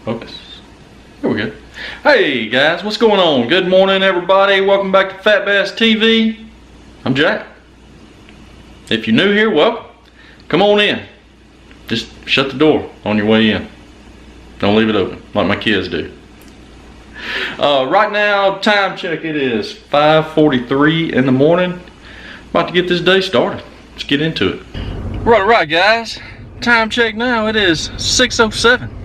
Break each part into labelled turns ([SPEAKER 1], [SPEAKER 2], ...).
[SPEAKER 1] Focus. There we go. Hey guys, what's going on? Good morning everybody. Welcome back to Fat Bass TV. I'm Jack. If you're new here, welcome. Come on in. Just shut the door on your way in. Don't leave it open like my kids do. Right now, time check, it is 5:43 in the morning. About to get this day started. Let's get into it. Right guys. Time check now, it is 6:07.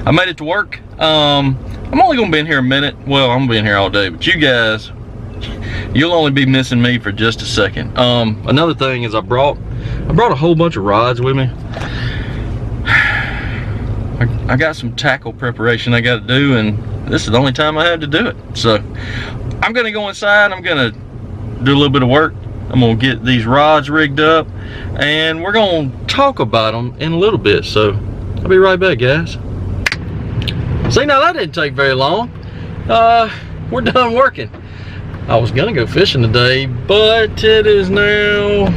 [SPEAKER 1] I made it to work. I'm only gonna be in here a minute. Well, I'm gonna be in here all day, but you guys, you'll only be missing me for just a second. Another thing is I brought a whole bunch of rods with me. I got some tackle preparation I gotta do, and this is the only time I have to do it. So I'm gonna go inside, I'm gonna do a little bit of work. I'm gonna get these rods rigged up, and we're gonna talk about them in a little bit. So I'll be right back, guys. See, now that didn't take very long. We're done working. I was gonna go fishing today, but it is now,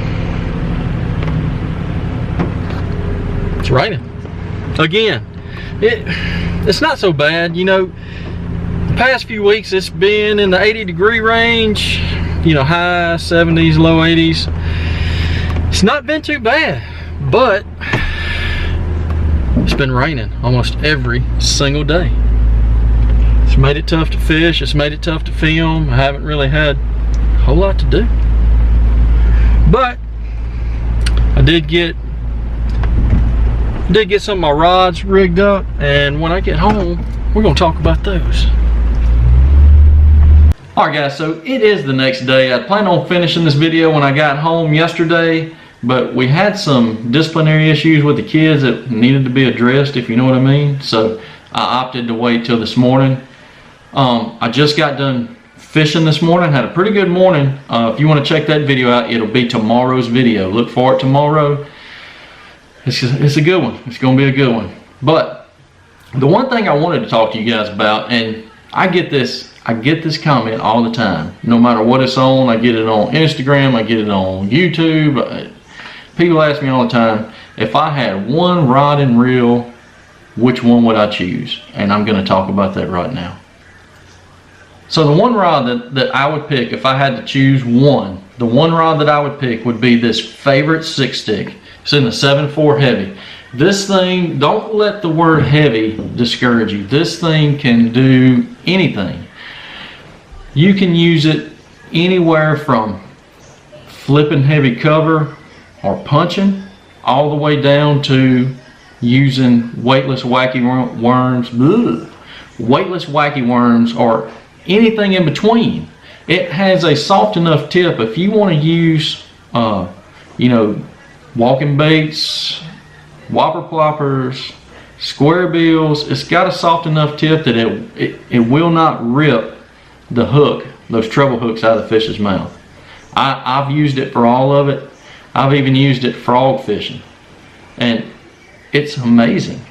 [SPEAKER 1] it's raining again. It's not so bad, you know. The past few weeks it's been in the 80-degree range, you know, high 70s, low 80s. It's not been too bad, but it's been raining almost every single day. It's made it tough to fish, it's made it tough to film. I haven't really had a whole lot to do. But I did get some of my rods rigged up, and when I get home, we're gonna talk about those. Alright guys, so it is the next day. I planned on finishing this video when I got home yesterday, but we had some disciplinary issues with the kids that needed to be addressed, if you know what I mean. So I opted to wait till this morning. I just got done fishing this morning, had a pretty good morning. If you want to check that video out, it'll be tomorrow's video. Look for it tomorrow. It's a good one. It's going to be a good one. But the one thing I wanted to talk to you guys about, and I get this comment all the time. No matter what it's on, I get it on Instagram, I get it on YouTube. People ask me all the time, if I had one rod and reel, which one would I choose? And I'm going to talk about that right now. So the one rod that I would pick, if I had to choose one, the one rod that I would pick would be this Favorite 6-stick. It's in the 7.4 heavy. This thing, don't let the word heavy discourage you. This thing can do anything. You can use it anywhere from flipping heavy cover or punching, all the way down to using weightless wacky worms, weightless wacky worms, or anything in between. It has a soft enough tip. If you want to use, you know, walking baits, whopper ploppers, square bills, it's got a soft enough tip that it will not rip the hook, those treble hooks, out of the fish's mouth. I've used it for all of it. I've even used it frog fishing, and it's amazing.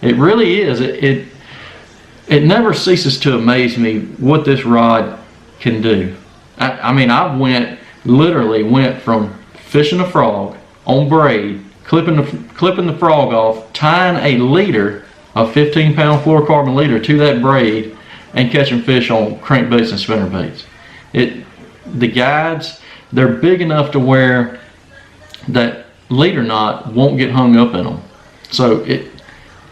[SPEAKER 1] It really is. It never ceases to amaze me what this rod can do. I mean, I literally went from fishing a frog on braid, clipping the frog off, tying a leader, a 15-pound fluorocarbon leader, to that braid, and catching fish on crankbaits and spinnerbaits. The guides, they're big enough to where that leader knot won't get hung up in them. So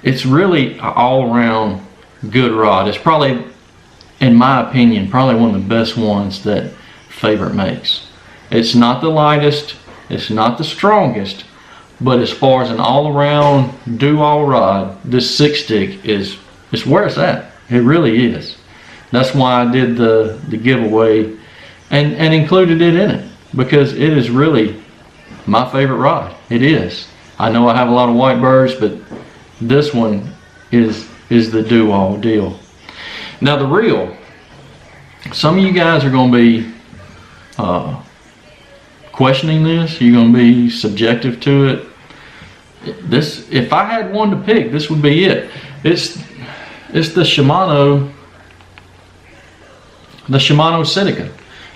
[SPEAKER 1] it's really an all-around good rod. It's probably, in my opinion, probably one of the best ones that Favorite makes. It's not the lightest, it's not the strongest, but as far as an all-around do-all rod, this 6-stick is where it's at. It really is. That's why I did the giveaway and included it in it, because it is really my favorite rod. It is. I know I have a lot of white birds, but this one is the do-all deal. Now the reel, some of you guys are going to be questioning this. You're going to be subjective to it. This, if I had one to pick, this would be it. It's the Shimano Sinica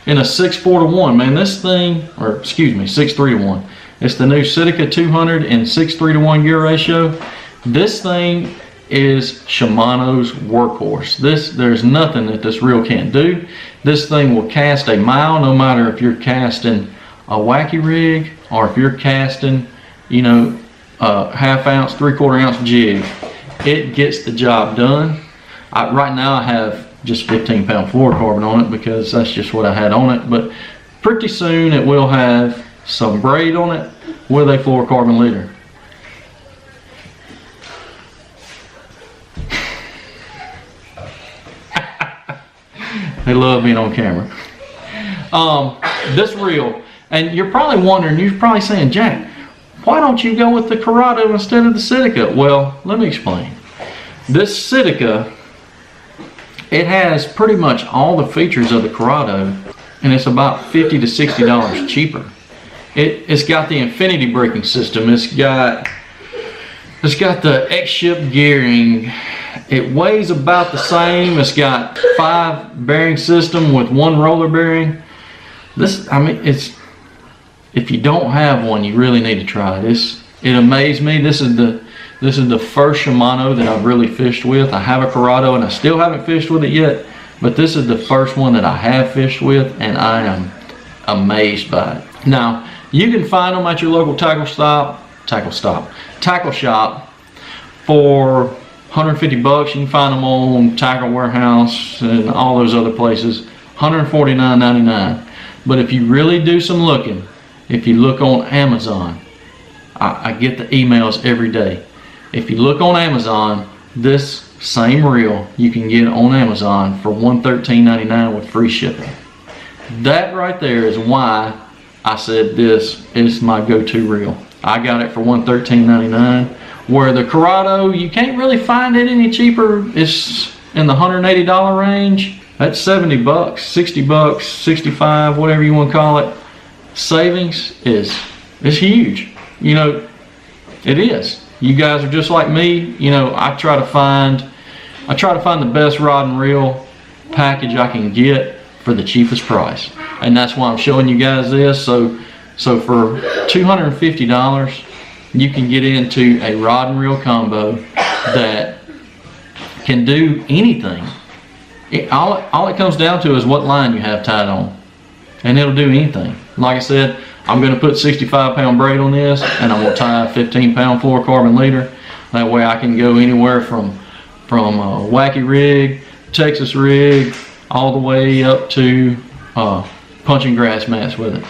[SPEAKER 1] in a 6.4-to-1. Man, this thing, or excuse me, 6.3-to-1. It's the new Sinica 200 and 6.3-to-1 gear ratio. This thing is Shimano's workhorse. There's nothing that this reel can't do. This thing will cast a mile no matter if you're casting a wacky rig or if you're casting, you know, a 1/2 ounce, 3/4 ounce jig. It gets the job done. Right now I have just 15-pound fluorocarbon on it because that's just what I had on it, but pretty soon it will have some braid on it with a fluorocarbon leader. They love being on camera. This reel, and you're probably wondering, you're probably saying, Jack, why don't you go with the Curado instead of the Sitka? Well, let me explain. This Sitka, it has pretty much all the features of the Curado, and it's about $50 to $60 cheaper. It's got the infinity braking system. It's got the X-ship gearing. It weighs about the same. It's got 5 bearing system with 1 roller bearing. I mean, if you don't have one, you really need to try it. It amazed me. This is the first Shimano that I've really fished with. I have a Curado and I still haven't fished with it yet, but this is the first one that I have fished with, and I am amazed by it. Now, you can find them at your local tackle shop for $150. You can find them on Tackle Warehouse and all those other places, $149.99. But if you really do some looking, if you look on Amazon, I get the emails every day. If you look on Amazon, this same reel you can get on Amazon for $113.99 with free shipping. That right there is why I said this is my go-to reel. I got it for $113.99. Where the Curado, you can't really find it any cheaper. It's in the $180 range. That's $70, $60, 65, whatever you want to call it. Savings is huge. You know, it is. You guys are just like me. You know, I try to find the best rod and reel package I can get for the cheapest price, and that's why I'm showing you guys this. So for $250, you can get into a rod and reel combo that can do anything. All it comes down to is what line you have tied on, and it'll do anything. Like I said, I'm going to put 65-pound braid on this, and I'm going to tie a 15-pound fluorocarbon leader. That way I can go anywhere from a wacky rig, Texas rig, all the way up to punching grass mats with it.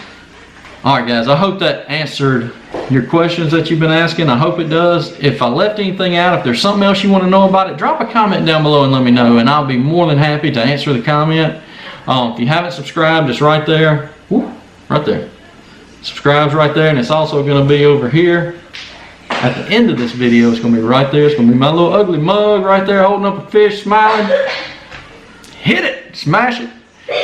[SPEAKER 1] Alright guys, I hope that answered your questions that you've been asking. I hope it does. If I left anything out, if there's something else you want to know about it, drop a comment down below and let me know, and I'll be more than happy to answer the comment. If you haven't subscribed, it's right there. Woo, right there. Subscribe's right there, and it's also going to be over here at the end of this video. It's going to be right there. It's going to be my little ugly mug right there holding up a fish, smiling. Hit it, smash it.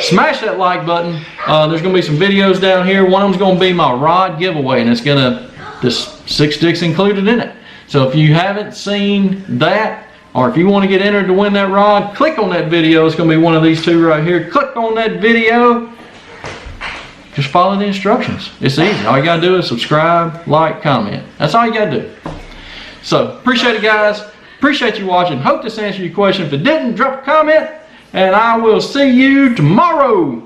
[SPEAKER 1] Smash that like button. There's going to be some videos down here. One of them's going to be my rod giveaway, and it's going to, this 6 sticks included in it. So if you haven't seen that, or if you want to get entered to win that rod, click on that video. It's going to be one of these 2 right here. Click on that video. Just follow the instructions. It's easy. All you got to do is subscribe, like, comment. That's all you got to do. So appreciate it, guys. Appreciate you watching. Hope this answered your question. If it didn't, drop a comment. And I will see you tomorrow.